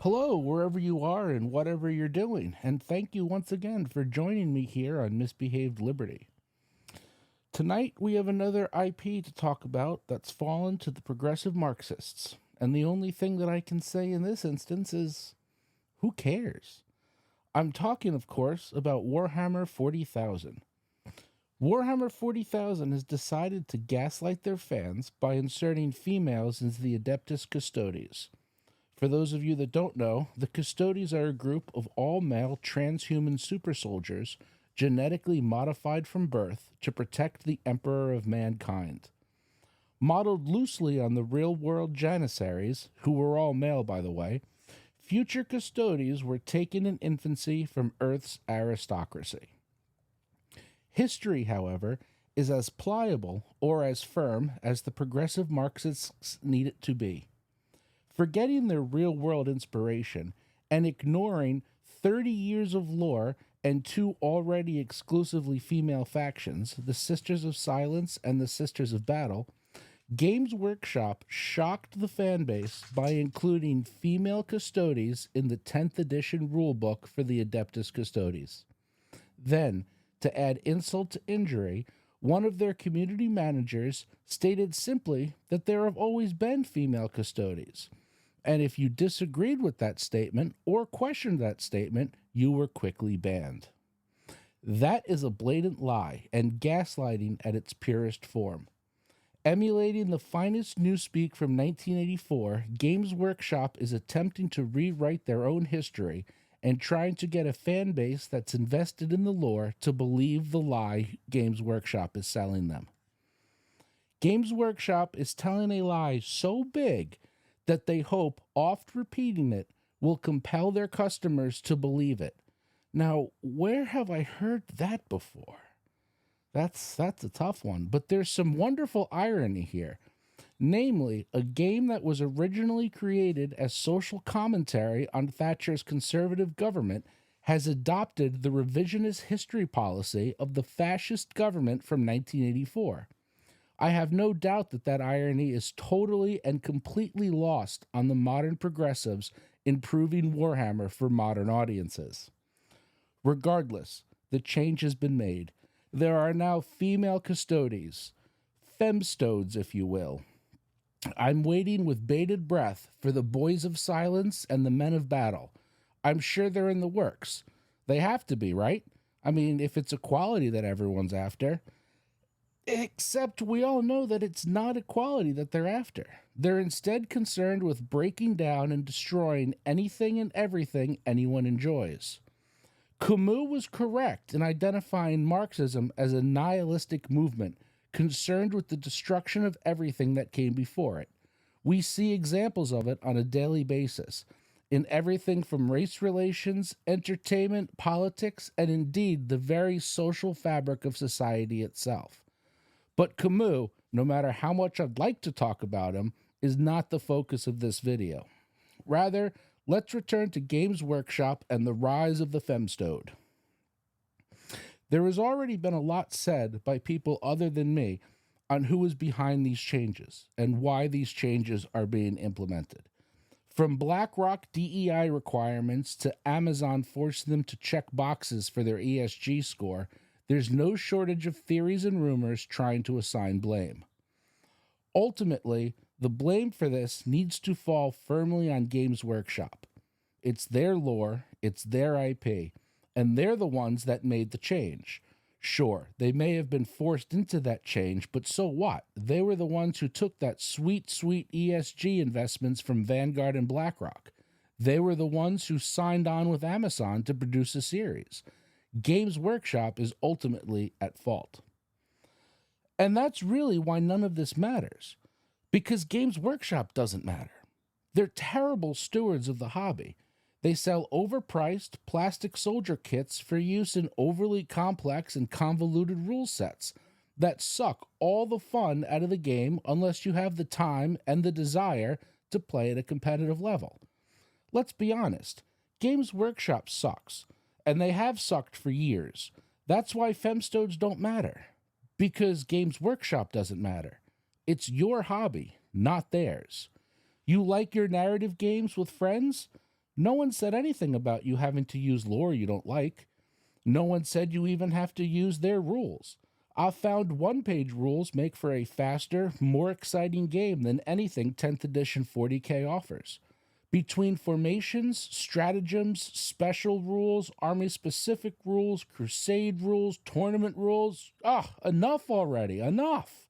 Hello, wherever you are and whatever you're doing, and thank you once again for joining me here on Misbehaved Liberty. Tonight we have another IP to talk about that's fallen to the progressive Marxists, and the only thing that I can say in this instance is who cares? I'm talking, of course, about Warhammer 40,000. Warhammer 40,000 has decided to gaslight their fans by inserting females into the Adeptus Custodes. For those of you that don't know, the Custodes are a group of all-male transhuman super soldiers genetically modified from birth to protect the Emperor of Mankind. Modeled loosely on the real-world Janissaries, who were all male by the way, future Custodes were taken in infancy from Earth's aristocracy. History, however, is as pliable or as firm as the progressive Marxists need it to be. Forgetting their real-world inspiration and ignoring 30 years of lore and two already exclusively female factions, the Sisters of Silence and the Sisters of Battle, Games Workshop shocked the fanbase by including female Custodes in the 10th edition rulebook for the Adeptus Custodes. Then, to add insult to injury, one of their community managers stated simply that there have always been female Custodes. And if you disagreed with that statement or questioned that statement, you were quickly banned. That is a blatant lie and gaslighting at its purest form. Emulating the finest newspeak from 1984, Games Workshop is attempting to rewrite their own history and trying to get a fan base that's invested in the lore to believe the lie Games Workshop is selling them. Games Workshop is telling a lie so big that they hope oft repeating it will compel their customers to believe it. Now, where have I heard that before? That's a tough one, but there's some wonderful irony here. Namely, a game that was originally created as social commentary on Thatcher's conservative government has adopted the revisionist history policy of the fascist government from 1984. I have no doubt that that irony is totally and completely lost on the modern progressives improving Warhammer for modern audiences. Regardless, the change has been made. There are now female Custodes, Femstodes if you will. I'm waiting with bated breath for the Boys of Silence and the Men of Battle. I'm sure they're in the works. They have to be, right? I mean, if it's equality that everyone's after. Except we all know that it's not equality that they're after. They're instead concerned with breaking down and destroying anything and everything anyone enjoys. Camus was correct in identifying Marxism as a nihilistic movement concerned with the destruction of everything that came before it. We see examples of it on a daily basis, in everything from race relations, entertainment, politics, and indeed the very social fabric of society itself. But Camus, no matter how much I'd like to talk about him, is not the focus of this video. Rather, let's return to Games Workshop and the rise of the Femstode. There has already been a lot said by people other than me on who is behind these changes and why these changes are being implemented. From BlackRock DEI requirements to Amazon forcing them to check boxes for their ESG score, there's no shortage of theories and rumors trying to assign blame. Ultimately, the blame for this needs to fall firmly on Games Workshop. It's their lore, it's their IP, and they're the ones that made the change. Sure, they may have been forced into that change, but so what? They were the ones who took that sweet, sweet ESG investments from Vanguard and BlackRock. They were the ones who signed on with Amazon to produce a series. Games Workshop is ultimately at fault. And that's really why none of this matters. Because Games Workshop doesn't matter. They're terrible stewards of the hobby. They sell overpriced plastic soldier kits for use in overly complex and convoluted rule sets that suck all the fun out of the game unless you have the time and the desire to play at a competitive level. Let's be honest, Games Workshop sucks, and they have sucked for years. That's why Femstodes don't matter, because Games Workshop doesn't matter. It's your hobby, not theirs. You like your narrative games with friends? No one said anything about you having to use lore you don't like. No one said you even have to use their rules. I've found one-page rules make for a faster, more exciting game than anything 10th edition 40K offers. Between formations, stratagems, special rules, army-specific rules, crusade rules, tournament rules, enough already, enough.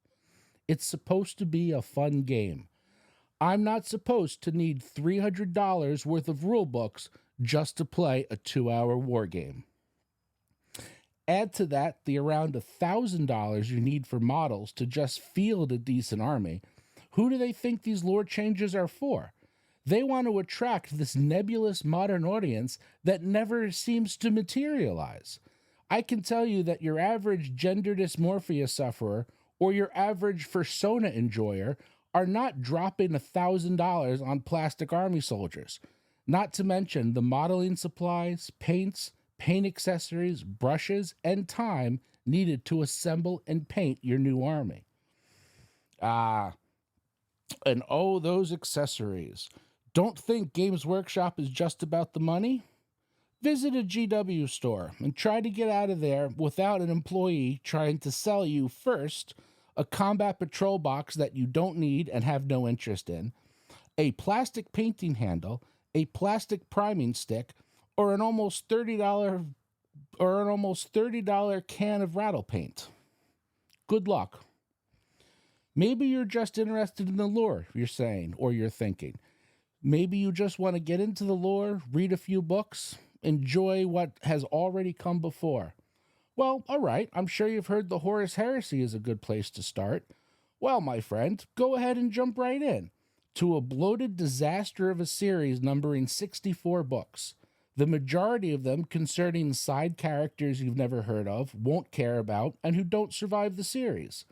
It's supposed to be a fun game. I'm not supposed to need $300 worth of rule books just to play a 2-hour war game. Add to that the around $1,000 you need for models to just field a decent army. Who do they think these lore changes are for? They want to attract this nebulous modern audience that never seems to materialize. I can tell you that your average gender dysmorphia sufferer or your average persona enjoyer are not dropping $1,000 on plastic army soldiers, not to mention the modeling supplies, paints, paint accessories, brushes, and time needed to assemble and paint your new army. And oh, those accessories. Don't think Games Workshop is just about the money? Visit a GW store and try to get out of there without an employee trying to sell you first a combat patrol box that you don't need and have no interest in, a plastic painting handle, a plastic priming stick, or an almost $30 can of rattle paint. Good luck. Maybe you're just interested in the lore, you're saying, or you're thinking. Maybe you just want to get into the lore, read a few books, enjoy what has already come before. Well, all right, I'm sure you've heard the Horus Heresy is a good place to start. Well, my friend, go ahead and jump right in to a bloated disaster of a series numbering 64 books. The majority of them concerning side characters you've never heard of, won't care about, and who don't survive the series.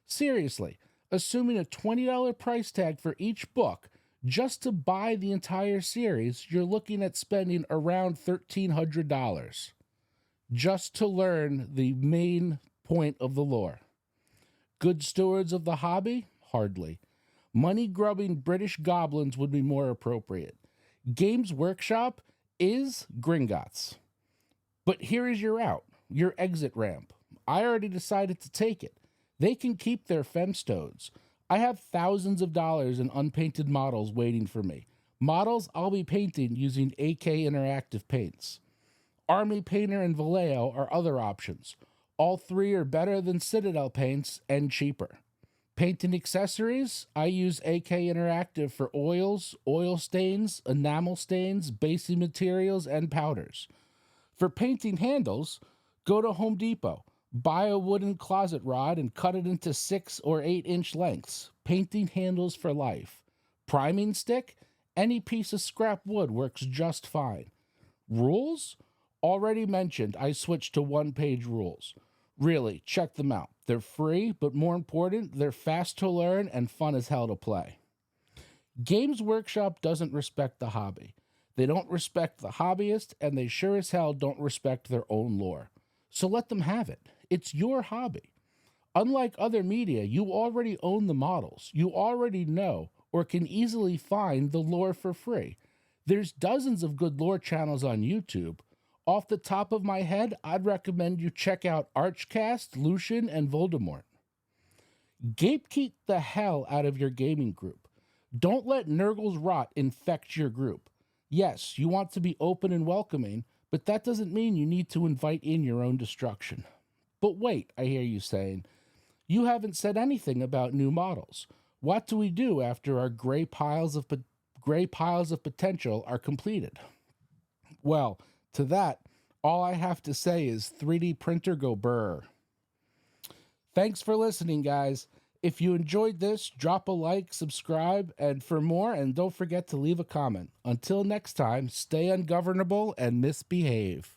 Seriously, assuming a $20 price tag for each book, just to buy the entire series, you're looking at spending around $1,300 just to learn the main point of the lore. Good stewards of the hobby? Hardly. Money-grubbing British goblins would be more appropriate. Games Workshop is Gringotts. But here is your out, your exit ramp. I already decided to take it. They can keep their Femstodes. I have thousands of dollars in unpainted models waiting for me. Models I'll be painting using AK Interactive paints. Army Painter and Vallejo are other options. All three are better than Citadel paints and cheaper. Painting accessories, I use AK Interactive for oils, oil stains, enamel stains, basing materials, and powders. For painting handles, go to Home Depot. Buy a wooden closet rod and cut it into 6 or 8 inch lengths. Painting handles for life. Priming stick, any piece of scrap wood works just fine. Rules? Already mentioned, I switched to one-page rules. Really, check them out. They're free, but more important, they're fast to learn and fun as hell to play. Games Workshop doesn't respect the hobby. They don't respect the hobbyist, and they sure as hell don't respect their own lore. So let them have it. It's your hobby. Unlike other media, you already own the models. You already know or can easily find the lore for free. There's dozens of good lore channels on YouTube. Off the top of my head, I'd recommend you check out Archcast, Lucian, and Voldemort. Gatekeep the hell out of your gaming group. Don't let Nurgle's rot infect your group. Yes, you want to be open and welcoming, but that doesn't mean you need to invite in your own destruction. But wait, I hear you saying, you haven't said anything about new models. What do we do after our gray piles of potential are completed? Well, to that, all I have to say is 3D printer go brr. Thanks for listening, guys. If you enjoyed this, drop a like, subscribe, and for more, and don't forget to leave a comment. Until next time, stay ungovernable and misbehave.